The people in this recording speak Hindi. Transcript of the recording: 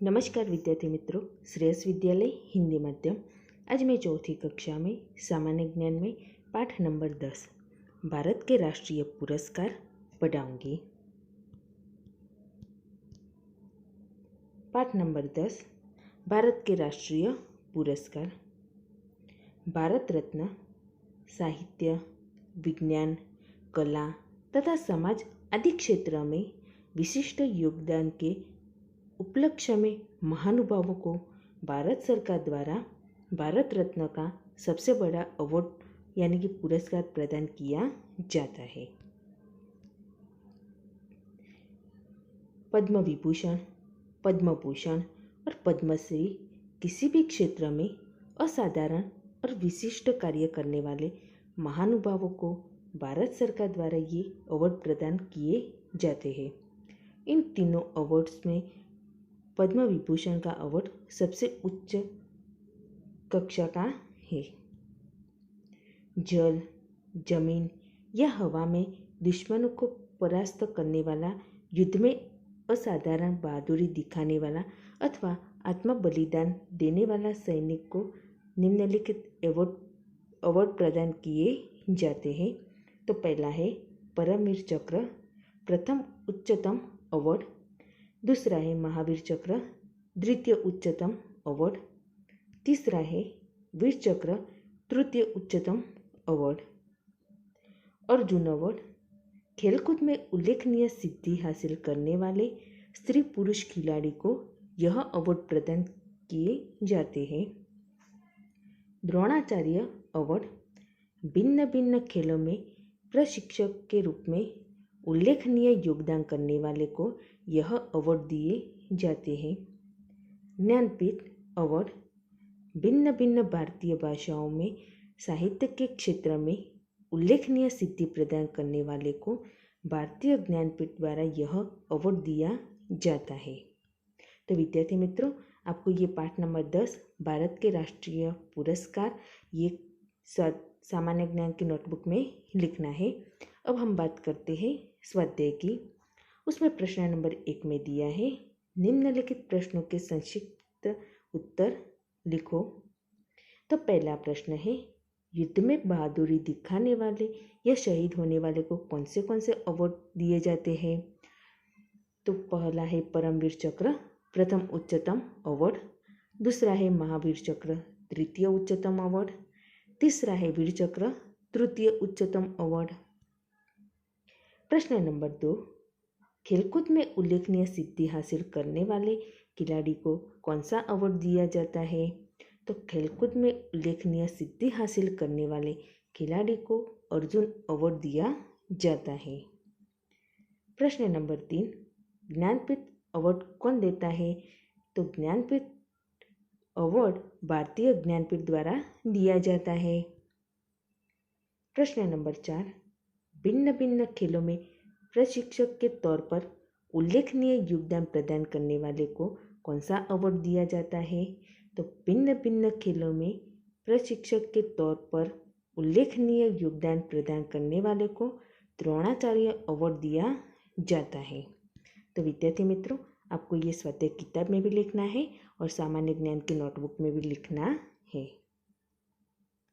नमस्कार विद्यार्थी मित्रों, श्रेयस विद्यालय हिंदी माध्यम। आज मैं चौथी कक्षा में सामान्य ज्ञान में पाठ नंबर 10 भारत के राष्ट्रीय पुरस्कार पढ़ाऊंगी। पाठ नंबर 10 भारत के राष्ट्रीय पुरस्कार। भारत रत्न साहित्य, विज्ञान, कला तथा समाज आदि क्षेत्र में विशिष्ट योगदान के उपलक्ष्य में महानुभावों को भारत सरकार द्वारा भारत रत्न का सबसे बड़ा अवार्ड यानी कि पुरस्कार प्रदान किया जाता है। पद्म विभूषण, पद्म भूषण और पद्मश्री किसी भी क्षेत्र में असाधारण और विशिष्ट कार्य करने वाले महानुभावों को भारत सरकार द्वारा ये अवार्ड प्रदान किए जाते हैं। इन तीनों अवार्ड्स में पद्म विभूषण का अवार्ड सबसे उच्च कक्षा का है। जल, जमीन या हवा में दुश्मनों को परास्त करने वाला, युद्ध में असाधारण बहादुरी दिखाने वाला अथवा आत्म बलिदान देने वाला सैनिक को निम्नलिखित अवार्ड प्रदान किए जाते हैं। तो पहला है परमवीर चक्र, प्रथम उच्चतम अवार्ड। दूसरा है महावीर चक्र, द्वितीय उच्चतम अवार्ड। तीसरा है वीर चक्र, तृतीय उच्चतम अवार्ड। अर्जुन अवार्ड, खेलकूद में उल्लेखनीय सिद्धि हासिल करने वाले स्त्री पुरुष खिलाड़ी को यह अवार्ड प्रदान किए जाते हैं। द्रोणाचार्य अवार्ड, भिन्न भिन्न खेलों में प्रशिक्षक के रूप में उल्लेखनीय योगदान करने वाले को यह अवार्ड दिए जाते हैं। ज्ञानपीठ अवार्ड, भिन्न भिन्न भारतीय भाषाओं में साहित्य के क्षेत्र में उल्लेखनीय सिद्धि प्रदान करने वाले को भारतीय ज्ञानपीठ द्वारा यह अवार्ड दिया जाता है। तो विद्यार्थी मित्रों, आपको ये पाठ नंबर 10 भारत के राष्ट्रीय पुरस्कार ये सामान्य ज्ञान की नोटबुक में लिखना है। अब हम बात करते हैं स्वाध्याय की। उसमें प्रश्न नंबर 1 में दिया है, निम्नलिखित प्रश्नों के संक्षिप्त उत्तर लिखो। तो पहला प्रश्न है, युद्ध में बहादुरी दिखाने वाले या शहीद होने वाले को कौन से अवार्ड दिए जाते हैं? तो पहला है परमवीर चक्र, प्रथम उच्चतम अवार्ड। दूसरा है महावीर चक्र, तृतीय उच्चतम अवार्ड। तीसरा है वीर चक्र, तृतीय उच्चतम अवार्ड। प्रश्न नंबर 2, खेलकूद में उल्लेखनीय सिद्धि हासिल करने वाले खिलाड़ी को कौन सा अवार्ड दिया जाता है? तो खेलकूद में उल्लेखनीय सिद्धि हासिल करने वाले खिलाड़ी को अर्जुन अवार्ड दिया जाता है। प्रश्न नंबर 3, ज्ञानपीठ अवार्ड कौन देता है? तो ज्ञानपीठ अवार्ड भारतीय ज्ञानपीठ द्वारा दिया जाता है। प्रश्न नंबर 4, भिन्न भिन्न खेलों में प्रशिक्षक के तौर पर उल्लेखनीय योगदान प्रदान करने वाले को कौन सा अवार्ड दिया जाता है? तो भिन्न भिन्न खेलों में प्रशिक्षक के तौर पर उल्लेखनीय योगदान प्रदान करने वाले को द्रोणाचार्य अवार्ड दिया जाता है। तो विद्यार्थी मित्रों, आपको ये स्वाध्याय किताब में भी लिखना है और सामान्य ज्ञान की नोटबुक में भी लिखना है।